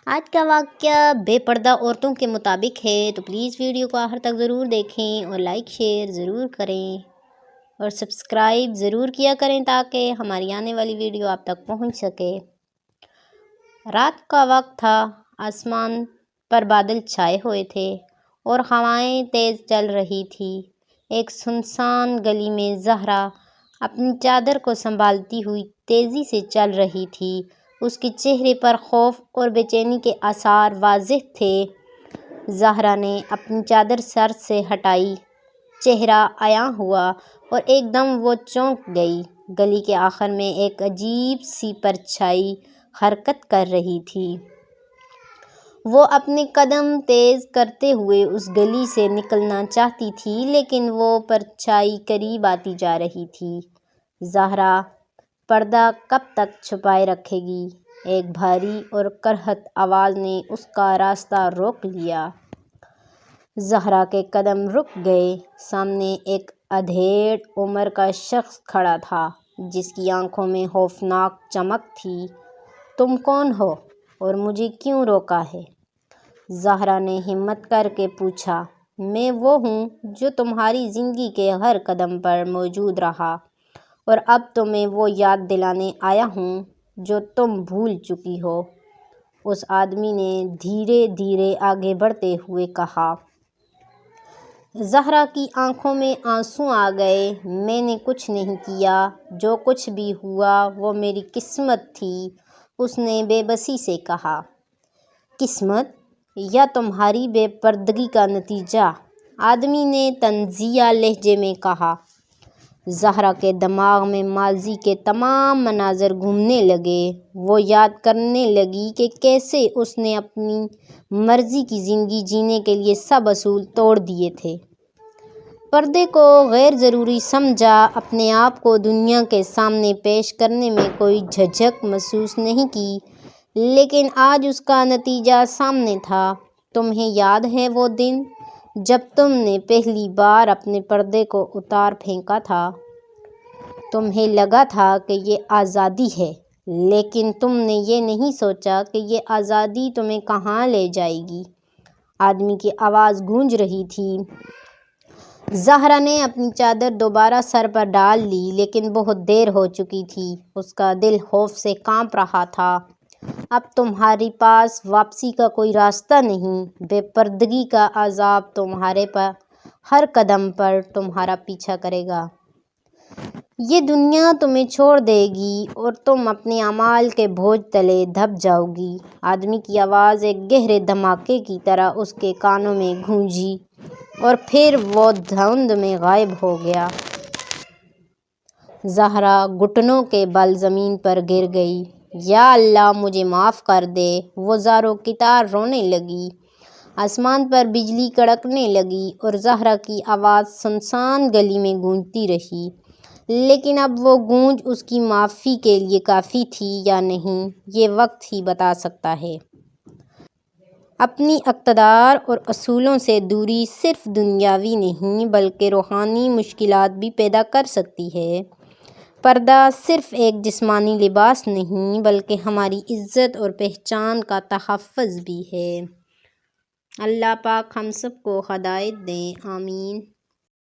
آج کا واقعہ بے پردہ عورتوں کے مطابق ہے، تو پلیز ویڈیو کو آخر تک ضرور دیکھیں اور لائک شیئر ضرور کریں اور سبسکرائب ضرور کیا کریں تاکہ ہماری آنے والی ویڈیو آپ تک پہنچ سکے۔ رات کا وقت تھا، آسمان پر بادل چھائے ہوئے تھے اور ہوائیں تیز چل رہی تھی۔ ایک سنسان گلی میں زہرا اپنی چادر کو سنبھالتی ہوئی تیزی سے چل رہی تھی۔ اس کے چہرے پر خوف اور بے چینی کے آثار واضح تھے۔ زہرا نے اپنی چادر سر سے ہٹائی، چہرہ عیاں ہوا اور ایک دم وہ چونک گئی۔ گلی کے آخر میں ایک عجیب سی پرچھائی حرکت کر رہی تھی۔ وہ اپنے قدم تیز کرتے ہوئے اس گلی سے نکلنا چاہتی تھی، لیکن وہ پرچھائی قریب آتی جا رہی تھی۔ زہرا پردہ کب تک چھپائے رکھے گی؟ ایک بھاری اور کرہت آواز نے اس کا راستہ روک لیا۔ زہرا کے قدم رک گئے۔ سامنے ایک ادھیڑ عمر کا شخص کھڑا تھا، جس کی آنکھوں میں خوفناک چمک تھی۔ تم کون ہو اور مجھے کیوں روکا ہے؟ زہرا نے ہمت کر کے پوچھا۔ میں وہ ہوں جو تمہاری زندگی کے ہر قدم پر موجود رہا اور اب تمہیں وہ یاد دلانے آیا ہوں جو تم بھول چکی ہو، اس آدمی نے دھیرے دھیرے آگے بڑھتے ہوئے کہا۔ زہرا کی آنکھوں میں آنسو آ گئے۔ میں نے کچھ نہیں کیا، جو کچھ بھی ہوا وہ میری قسمت تھی، اس نے بے بسی سے کہا۔ قسمت یا تمہاری بے پردگی کا نتیجہ؟ آدمی نے طنزیہ لہجے میں کہا۔ زہرا کے دماغ میں ماضی کے تمام مناظر گھومنے لگے۔ وہ یاد کرنے لگی کہ کیسے اس نے اپنی مرضی کی زندگی جینے کے لیے سب اصول توڑ دیے تھے، پردے کو غیر ضروری سمجھا، اپنے آپ کو دنیا کے سامنے پیش کرنے میں کوئی جھجک محسوس نہیں کی، لیکن آج اس کا نتیجہ سامنے تھا۔ تمہیں یاد ہے وہ دن جب تم نے پہلی بار اپنے پردے کو اتار پھینکا تھا؟ تمہیں لگا تھا کہ یہ آزادی ہے، لیکن تم نے یہ نہیں سوچا کہ یہ آزادی تمہیں کہاں لے جائے گی۔ آدمی کی آواز گونج رہی تھی۔ زہرا نے اپنی چادر دوبارہ سر پر ڈال لی، لیکن بہت دیر ہو چکی تھی۔ اس کا دل خوف سے کانپ رہا تھا۔ اب تمہارے پاس واپسی کا کوئی راستہ نہیں۔ بے پردگی کا عذاب تمہارے ہر قدم پر تمہارا پیچھا کرے گا۔ یہ دنیا تمہیں چھوڑ دے گی اور تم اپنے اعمال کے بوجھ تلے دب جاؤ گی۔ آدمی کی آواز ایک گہرے دھماکے کی طرح اس کے کانوں میں گونجی اور پھر وہ دھند میں غائب ہو گیا۔ زہرا گھٹنوں کے بل زمین پر گر گئی۔ یا اللہ، مجھے معاف کر دے، وہ زاروں کی طرح رونے لگی۔ آسمان پر بجلی کڑکنے لگی اور زہرا کی آواز سنسان گلی میں گونجتی رہی، لیکن اب وہ گونج اس کی معافی کے لیے کافی تھی یا نہیں، یہ وقت ہی بتا سکتا ہے۔ اپنی اقتدار اور اصولوں سے دوری صرف دنیاوی نہیں بلکہ روحانی مشکلات بھی پیدا کر سکتی ہے۔ پردہ صرف ایک جسمانی لباس نہیں بلکہ ہماری عزت اور پہچان کا تحفظ بھی ہے۔ اللہ پاک ہم سب کو ہدایت دے، آمین۔